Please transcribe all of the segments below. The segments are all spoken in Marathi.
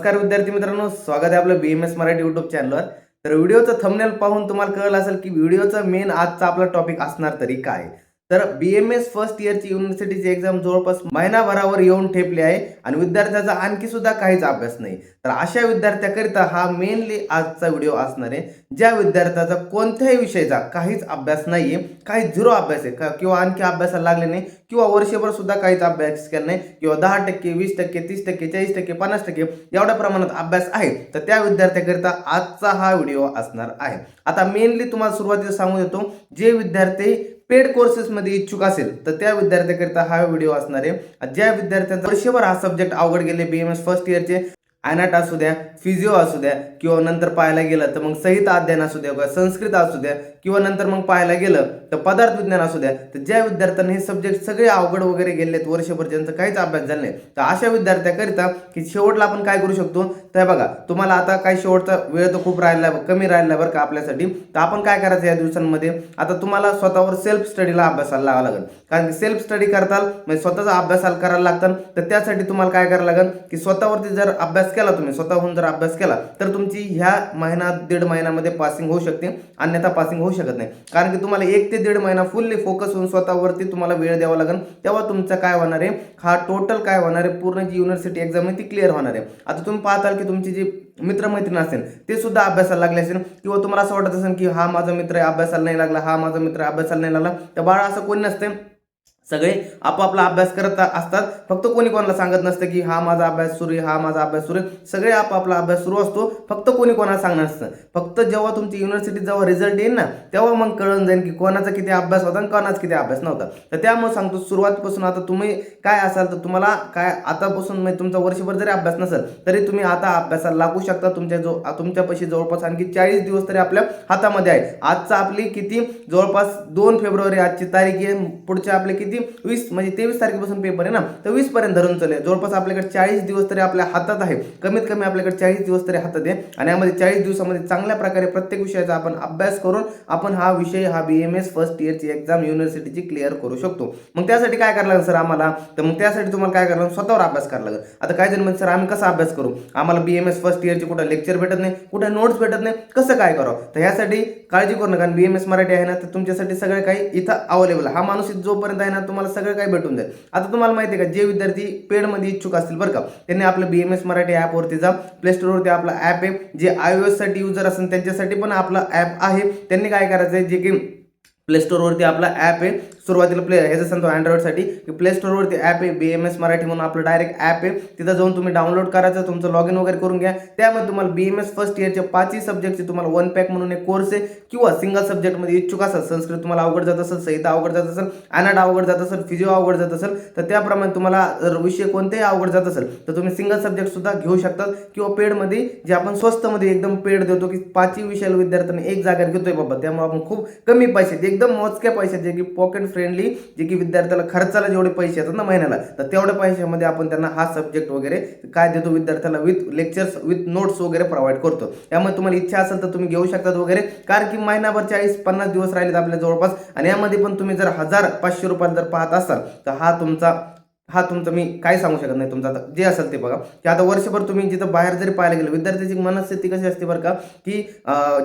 नमस्कार विद्यार्थी मित्रांनो, स्वागत आहे आपलं BMS मराठी यूट्यूब चॅनलवर। तर व्हिडिओचं थंबनेल पाहून तुम्हाला कळलं असेल की व्हिडिओचा मेन आजचा आपला टॉपिक असणार तरी काय। तर BMS फर्स्ट इयरची युनिव्हर्सिटीची एक्झाम जवळपास महिनाभरावर येऊन ठेपली आहे आणि विद्यार्थ्याचा आणखी सुद्धा काहीच अभ्यास नाही। तर अशा विद्यार्थ्याकरिता हा मेनली आजचा व्हिडिओ असणार आहे, ज्या विद्यार्थ्याचा कोणत्याही विषयाचा काहीच अभ्यास नाहीये, काही झिरो अभ्यास आहे किंवा आणखी अभ्यासाला लागले नाही किंवा वर्षभर सुद्धा काहीच अभ्यास केला नाही किंवा 10%, 20%, 30%, 40%, 50% एवढ्या प्रमाणात अभ्यास आहे, तर त्या विद्यार्थ्याकरिता आजचा हा व्हिडिओ असणार आहे। आता मेनली तुम्हाला सुरुवातीला सांगू देतो, जे विद्यार्थी पेड कोर्सेस मध्ये इच्छुक असेल तर त्या विद्यार्थ्याकरिता हा व्हिडिओ असणार आहे। ज्या विद्यार्थ्यांचा वर्षभर हा सब्जेक्ट अवघड गेले, BMS फर्स्ट इयरचे ॲनाट असू द्या, फिजिओ असू द्या किंवा नंतर पाहायला गेलं तर मग संहिता अध्ययन असू द्या, संस्कृत असू द्या किंवा नंतर मग पाहायला गेलं तर पदार्थ विज्ञान असू द्या, तर ज्या विद्यार्थ्यांना हे सब्जेक्ट सगळे अवघड वगैरे गेलेत वर्षभर, ज्यांचा काहीच अभ्यास झाला नाही, तर अशा विद्यार्थ्याकरिता की शेवटला आपण काय करू शकतो, तर बघा तुम्हाला आता काही शेवटचा वेळ तर खूप राहिला, कमी राहिला बरं का आपल्यासाठी। तर आपण काय करायचं या दिवसांमध्ये, आता तुम्हाला स्वतःवर सेल्फ स्टडीला अभ्यासाला लावावं लागेल, कारण की सेल्फ स्टडी करताल म्हणजे स्वतःचा अभ्यासाला करायला लागतं। तर त्यासाठी तुम्हाला काय करायला लागेल की स्वतःवरती जर अभ्यास केला, तुम्ही स्वतःहून जर अभ्यास केला तर तुमची ह्या महिना दीड महिन्यामध्ये पासिंग होऊ शकते, अन्यथा पासिंग होऊ शकत नाही। कारण की तुम्हाला 1 ते 1.5 महिना फुल्ली फोकस होऊन स्वतःवरती तुम्हाला वेळ द्यावा लागेल, तेव्हा तुमचं काय होणार आहे, हा टोटल काय होणार आहे, पूर्ण जी युनिव्हर्सिटी एक्झाम आहे ती क्लिअर होणार आहे। आता तुम्ही पाहताल की तुमची जी मित्रमैत्रीण असेल ते सुद्धा अभ्यासाला लागले असेल किंवा तुम्हाला असं वाटत असेल की हा माझा मित्र अभ्यासाला नाही लागला, हा माझा मित्र अभ्यासाला नाही लागला, तर बाळा असं कोणी नसते, सगळे आपापला अभ्यास करत असतात। फक्त कोणी कोणाला सांगत नसतं की हा माझा अभ्यास सुरू आहे, हा माझा अभ्यास सुरू आहे, सगळे आपापला अभ्यास सुरू असतो, फक्त कोणी कोणाला सांगणार नसतं। फक्त जेव्हा तुमची युनिव्हर्सिटी जेव्हा रिझल्ट येईल ना, तेव्हा मग कळून जाईल की कोणाचा किती अभ्यास होता आणि कोणाचा किती अभ्यास नव्हता। तर त्यामुळे सांगतो सुरुवातीपासून आता तुम्ही काय असाल तर तुम्हाला काय आतापासून तुमचा वर्षभर जरी अभ्यास नसेल तरी तुम्ही आता अभ्यासाला लागू शकता। तुमच्यापाशी जवळपास आणखी 40 दिवस तरी आपल्या हातामध्ये आहे। आजचा आपली किती जवळपास 2 फेब्रुवारी आजची तारीख आहे, पुढच्या आपले किती 20 म्हणजे 23 तारखेपासून पेपर आहे ना, तर 20 पर्यंत धरून चालले, जवळपास आपल्याकडे 40 दिवस तरी आपल्या हातात आहे, कमीत कमी आपल्याकडे 40 दिवस तरी हातात आहे। आणि यामध्ये 40 दिवसामध्ये चांगल्या प्रकारे प्रत्येक विषयाचा आपण अभ्यास करून आपण हा विषय हा BMS फर्स्ट इयरची एक्झाम युनिव्हर्सिटीची क्लिअर करू शकतो। मग त्यासाठी काय करायला लागेल सर आम्हाला, तर मग त्यासाठी तुम्हाला काय करायला लागेल, स्वतःवर अभ्यास करायला लागेल। आता काय जण म्हणतात सर आम्ही कसा अभ्यास करू, आम्हाला BMS फर्स्ट इयरची कुठे लेक्चर भेटत नाही, कुठे नोट्स भेटत नाही, कसं काय करावं, तर यासाठी काळजी करू नका, BMS मराठी आहे ना, तर तुमच्यासाठी सगळं काही इथं अवेलेबल आहे। हा माणूस जोपर्यंत आहे ना तुम्हाला सगळं काही भेटून जाईल। आता तुम्हाला माहिती आहे का, जे विद्यार्थी पेड मध्ये इच्छुक असतील बरं का, त्यांनी आपलं BMS मराठी ॲप वरती जा, प्ले स्टोर वरती आपला ॲप आहे, जे iOS साठी युजर असेल त्यांच्यासाठी पण आपला ॲप आहे। त्यांनी काय करायचं आहे, जे की प्ले स्टोर वरती आपला ॲप आहे, सुरुवातीला ह्याचं सांगतो अँड्रॉइडसाठी की प्ले स्टोर वरती ॲप आहे BMS मराठी म्हणून आपलं डायरेक्ट ॲप आहे, तिथं जाऊन तुम्ही डाउनलोड करायचं, तुमचं लॉग इन वगैरे करून घ्या। त्यामध्ये तुम्हाला BMS फर्स्ट इयरच्या 5ही सब्जेक्टचे तुम्हाला 1 पॅक म्हणून एक कोर्स आहे, किंवा सिंगल सब्जेक्टमध्ये इच्छुक असाल, संस्कृत तुम्हाला अवघड जात असेल, संहिता अवघड जात असेल, ॲनाट अवघड जात असेल, फिजिओ अवघड जात असेल, तर त्याप्रमाणे तुम्हाला जर विषय कोणतेही अवघड जात असेल तर तुम्ही सिंगल सब्जेक्ट सुद्धा घेऊ शकतात, किंवा पेडमध्ये जे आपण स्वस्तमध्ये एकदम पेड देतो की 5ही विषयाला विद्यार्थ्यांनी एक जागेवर घेतोय बाबा, त्यामुळे आपण खूप कमी पैशात एकदम मोजक्या पैशात जे की पॉकेट फ्रेंडली, जे की विद्यार्थ्याला खर्चाला जेवढे पैसे येतात ना महिन्याला, तर तेवढ्या पैशामध्ये आपण त्यांना हा सब्जेक्ट वगैरे काय देतो विद्यार्थ्याला, विथ लेक्चर्स विथ नोट्स वगैरे प्रोव्हाइड करतो। त्यामुळे तुम्हाला इच्छा असेल तर तुम्ही घेऊ शकतात वगैरे, कारण की महिनाभर 40-50 दिवस राहिलेत आपल्या जवळपास, आणि यामध्ये पण तुम्ही जर 1000-500 रुपयाला जर पाहत असाल तर हा तुमचा मी काय सांगू शकत नाही, तुमचं आता जे असेल ते बघा, की आता वर्षभर तुम्ही जिथं बाहेर जरी पाहायला गेलं, विद्यार्थ्याची मनस्थिती कशी असते बरं का, की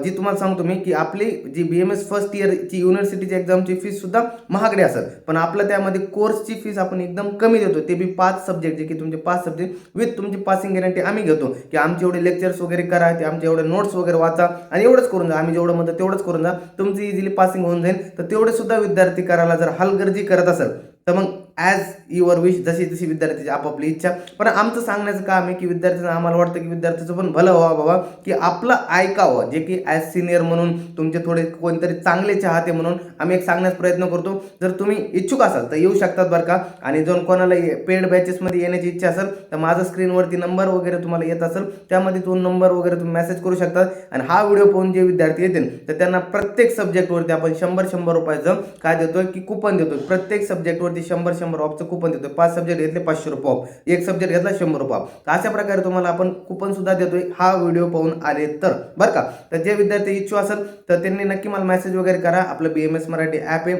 जी तुम्हाला सांगतो मी की आपली जी BMS फर्स्ट इयरची युनिव्हर्सिटीची एक्झामची फीस सुद्धा महागडी असेल, पण आपलं त्यामध्ये कोर्सची फीस आपण एकदम कमी देतो, ते बी 5 सब्जेक्ट, जे की तुमचे 5 सब्जेक्ट विथ तुमची पासिंग गॅरंटी आम्ही घेतो, की आमचे एवढे लेक्चर्स वगैरे करा, ते आमचे एवढे नोट्स वगैरे वाचा आणि एवढंच करून जा, आम्ही जेवढं म्हणतो तेवढंच करून जा, तुमची इझिली पासिंग होऊन जाईल। तर तेवढे सुद्धा विद्यार्थी करायला जर हलगर्जी करत असेल तर मग ॲज युअर विश, जशी जशी विद्यार्थ्याची आपापली इच्छा, पण आमचं सांगण्याचं काम आहे की विद्यार्थ्यांना आम्हाला वाटतं की विद्यार्थ्याचं पण भलं व्हावं बाबा, की आपलं ऐकावं, जे की ॲज सिनियर म्हणून तुमचे थोडे कोणतरी चांगले चाहते म्हणून आम्ही एक सांगण्याचा प्रयत्न करतो। जर तुम्ही इच्छुक असाल तर येऊ शकतात बरं का, आणि जर कोणाला पेड बॅचेसमध्ये येण्याची इच्छा असेल तर माझा स्क्रीनवरती नंबर वगैरे तुम्हाला येत असेल, त्यामध्ये तो नंबर वगैरे तुम्ही मेसेज करू शकतात। आणि हा व्हिडिओ पाहून जे विद्यार्थी येतील तर त्यांना प्रत्येक सब्जेक्टवरती आपण 100 रुपयाचं काय देतोय की कुपन देतोय, प्रत्येक सब्जेक्टवरती 100 ऑफचं कुपन देतोय, 5 सब्जेक्ट घेतले 500 रुपये ऑफ, एक सब्जेक्ट घेतला 100 रुपये ऑफ, तर अशा प्रकारे तुम्हाला आपण कुपन सुद्धा देतोय हा व्हिडिओ पाहून आले तर बरं का। तर जे विद्यार्थी इच्छुक असेल तर त्यांनी नक्की मला मेसेज वगैरे करा, आपलं BMS मराठी ॲप आहे,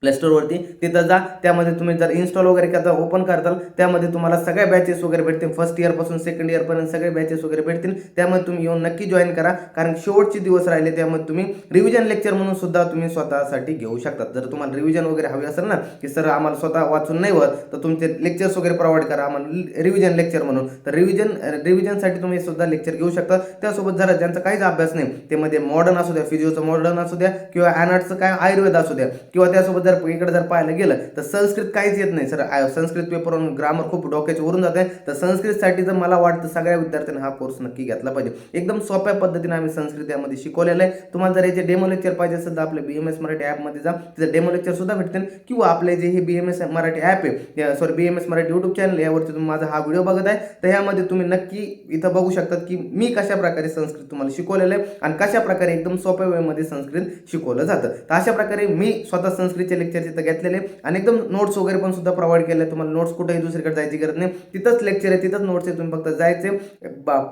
प्ले स्टोरवरती तिथं जा. त्यामध्ये तुम्ही जर इन्स्टॉल वगैरे करता ओपन करताल त्यामध्ये तुम्हाला सगळ्या बॅचेस वगैरे भेटतील. फर्स्ट इयरपासून सेकंड इयरपर्यंत सगळे बॅचेस वगैरे भेटतील. त्यामध्ये तुम्ही येऊन नक्की जॉईन करा, कारण शेवटचे दिवस राहिले. त्यामध्ये तुम्ही रिव्हिजन लेक्चर म्हणून सुद्धा तुम्ही स्वतःसाठी घेऊ शकता. जर तुम्हाला रिव्हिजन वगैरे हवी असेल ना, की सर आम्हाला स्वतः वाचून नाही होत, तर तुमचे लेक्चर्स वगैरे प्रोव्हाइड करा आम्हाला रिव्हिजन लेक्चर म्हणून, तर रिव्हिजनसाठी तुम्ही सुद्धा लेक्चर घेऊ शकता. त्यासोबत जरा ज्यांचा काहीच अभ्यास नाही, त्यामध्ये मॉडर्न असू द्या, फिजिओचं मॉडर्न असू द्या, किंवा ॲनाटचं काय आयुर्वेद असू द्या, किंवा त्यासोबत जर इकडे जर पाहायला गेलं तर संस्कृत काहीच येत नाही सर, संस्कृत पेपरवरून ग्रामर खूप डोक्याच्या वरून जाते. तर संस्कृतसाठी तर मला वाटतं सगळ्या विद्यार्थ्यांनी हा कोर्स नक्की घेतला पाहिजे. एकदम सोप्या पद्धतीने आम्ही संस्कृत यामध्ये शिकवलेलं आहे. तुम्हाला जर याचे डेमो लेक्चर पाहिजे असेल तर आपल्या BMS मराठी ॲपमध्ये जा, तिथे डेमो लेक्चर सुद्धा भेटतील. किंवा आपले जे हे BMS मराठी ॲप आहे, sorry BMS Marathi YouTube channel, यावरती तुम्ही माझा हा व्हिडिओ बघत आहे, तर यामध्ये तुम्ही नक्की इथं बघू शकतात की मी कशा प्रकारे संस्कृत तुम्हाला शिकवलेलं आहे आणि कशा प्रकारे एकदम सोप्या वेळेमध्ये संस्कृत शिकवलं जातं. तर अशा प्रकारे मी स्वतः संस्कृतचे लेक्चर तिथं घेतलेले आणि एकदम नोट्स वगैरे पण सुद्धा प्रोव्हाइड केले. तुम्हाला नोट्स कुठेही दुसरीकडे जायची गरज नाही, तिथंच लेक्चर आहे, तिथंच नोट्स आहे. तुम्ही फक्त जायचे,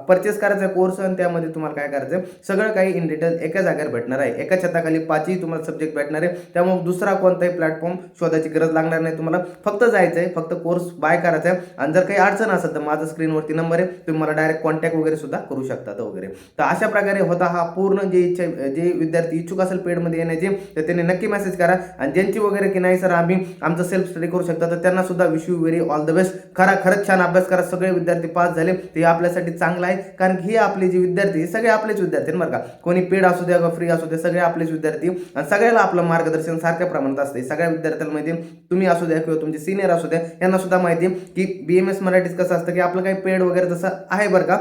परचेस करायचा कोर्स आणि त्यामध्ये तुम्हाला काय करायचं सगळं काही इन डिटेल एका जागेवर भेटणार आहे. एका छताखाली 5ही तुम्हाला सब्जेक्ट भेटणार आहे. त्यामुळे दुसरा कोणताही प्लॅटफॉर्म शोधायची गरज लागणार नाही तुम्हाला. फक्त जायचं आहे, फक्त कोर्स बाय करायचा आहे. आणि जर काही अडचण असेल तर माझा स्क्रीनवरती नंबर आहे, तुम्ही मला डायरेक्ट कॉन्टॅक्ट वगैरे सुद्धा करू शकता वगैरे. तर अशा प्रकारे होता हा पूर्ण जे विद्यार्थी इच्छुक असेल पेडमध्ये येण्याचे, तर त्यांनी नक्की मेसेज करा. आणि ज्यांची वगैरे की नाही सर आम्ही आमचं सेल्फ स्टडी करू शकता, तर त्यांना सुद्धा wish you very all the best. खरंच छान अभ्यास करा. सगळे विद्यार्थी पास झाले ते आपल्यासाठी चांगलं आहे, कारण हे आपले जे विद्यार्थी हे सगळे आपलेच विद्यार्थी बरं का. कोणी पेड असू द्या का फ्री असू द्या, सगळे आपलेच विद्यार्थी आणि सगळ्याला आपलं मार्गदर्शन सारख्या प्रमाणात असते. सगळ्या विद्यार्थ्यांमध्ये तुम्ही असू द्या किंवा तुमचे सिनियर असू द्या, यांना सुद्धा माहिती आहे की BMS मराठीच कसं असतं की आपलं काही पेड वगैरे तसं आहे बरं का.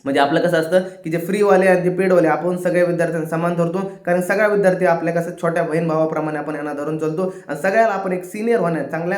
म्हणजे आपलं कसं असतं की जे फ्रीवाले आणि जे पेडवाले आपण सगळ्या विद्यार्थ्यांना समान धरतो, कारण सगळ्या विद्यार्थी आपल्या कसं छोट्या बहीण भावाप्रमाणे आपण यांना धरून चालतो. आणि सगळ्याला आपण एक सिनियर होण्या चांगला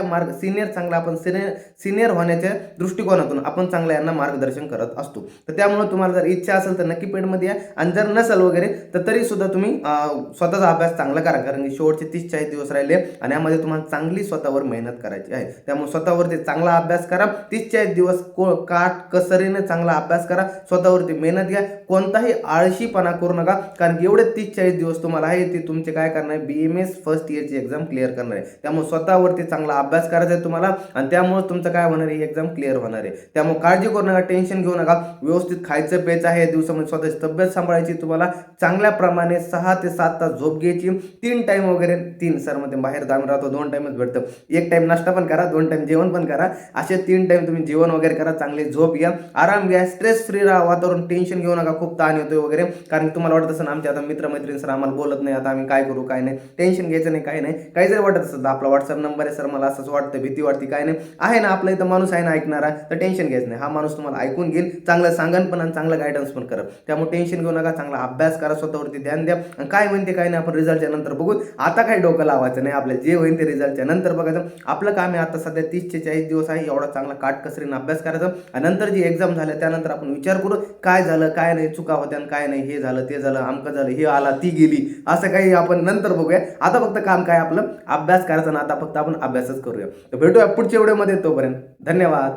आपण सिनियर होण्याच्या दृष्टिकोनातून आपण चांगलं यांना मार्गदर्शन करत असतो. तर त्यामुळे तुम्हाला जर इच्छा असेल तर नक्की पेडमध्ये या. आणि जर नसेल वगैरे तर तरी सुद्धा तुम्ही स्वतःचा अभ्यास चांगला करा, कारण की शेवटचे 30-40 दिवस राहिले आणि यामध्ये तुम्हाला चांगली स्वतःवर मेहनत करायची आहे. त्यामुळे स्वतःवरती चांगला अभ्यास करा. 30-40 दिवस काटकसरीने चांगला अभ्यास करा, स्वतःवरती मेहनत घ्या. कोणताही आळशीपणा करू नका, कारण एवढे 30-40 दिवस तुम्हाला आहे ते तुमचे काय करणार आहे, BMS फर्स्ट इयरची एक्झाम क्लिअर करणार आहे. त्यामुळे स्वतःवरती चांगला अभ्यास करायचा आहे तुम्हाला आणि त्यामुळे तुमचं काय होणार आहे, एक्झाम क्लिअर होणार आहे. त्यामुळे काळजी करू नका, टेन्शन घेऊ नका. व्यवस्थित खायचं प्यायचं आहे, दिवसामध्ये स्वतःची तब्येत सांभाळायची, तुम्हाला चांगल्या प्रमाणे 6 ते 7 तास झोप घ्यायची. 3 टाइम वगैरे 3 सर मध्ये बाहेर जाऊन राहतो 2 टाइमच भेटतं. 1 टाइम नाश्ता पण करा, 2 टाइम जेवण पण करा. असे 3 टाइम तुम्ही जेवण वगैरे करा, चांगली झोप घ्या, आराम घ्या, स्ट्रेस फ्री राहा वातावरण, टेन्शन घेऊ नका. खूप ताण येतोय वगैरे, कारण तुम्हाला वाटत असेल आमचे आता मित्रमैत्रीण सर आम्हाला बोलत नाही, आता आम्ही काय करू काय नाही. टेन्शन घ्यायचं नाही, काही नाही. काही जरी वाटत असेल तर आपला WhatsApp नंबर आहे, सर मला असंच वाटतं, भीती वाटते, काय नाही आहे ना, आपला इथं माणूस आहे ना ऐकणारा, तर टेन्शन घ्यायचं नाही. हा माणूस तुम्हाला ऐकून घेईल, चांगलं सांगन पण आणि चांगलं गायडन्स पण करा. त्यामुळे टेन्शन घेऊ नका, चांगला अभ्यास करा, स्वतःवरती ध्यान द्या. आणि काय म्हणते काय नाही आपण रिझल्टच्या नंतर बघू. आता काही डोकं लावायचं नाही, आपल्याला जे होईल ते रिझल्टच्या नंतर बघायचं. आपलं काम आहे आता सध्या 30 ते 40 दिवस आहे, एवढा चांगला काटकसरीने अभ्यास करायचा. आणि नंतर जी एक्झाम झाल्या त्यानंतर आपण विचार करू काय झालं काय नाही, चुका होत्या काय नाही, हे झालं ते झालं, अमकं झालं, हे आला ती गेली, असं काही आपण नंतर बघूया. आता फक्त काम काय आपलं अभ्यास करायचं ना, आता फक्त आपण अभ्यासच करूया. तर भेटूया पुढच्या व्हिडिओमध्ये, तोपर्यंत धन्यवाद.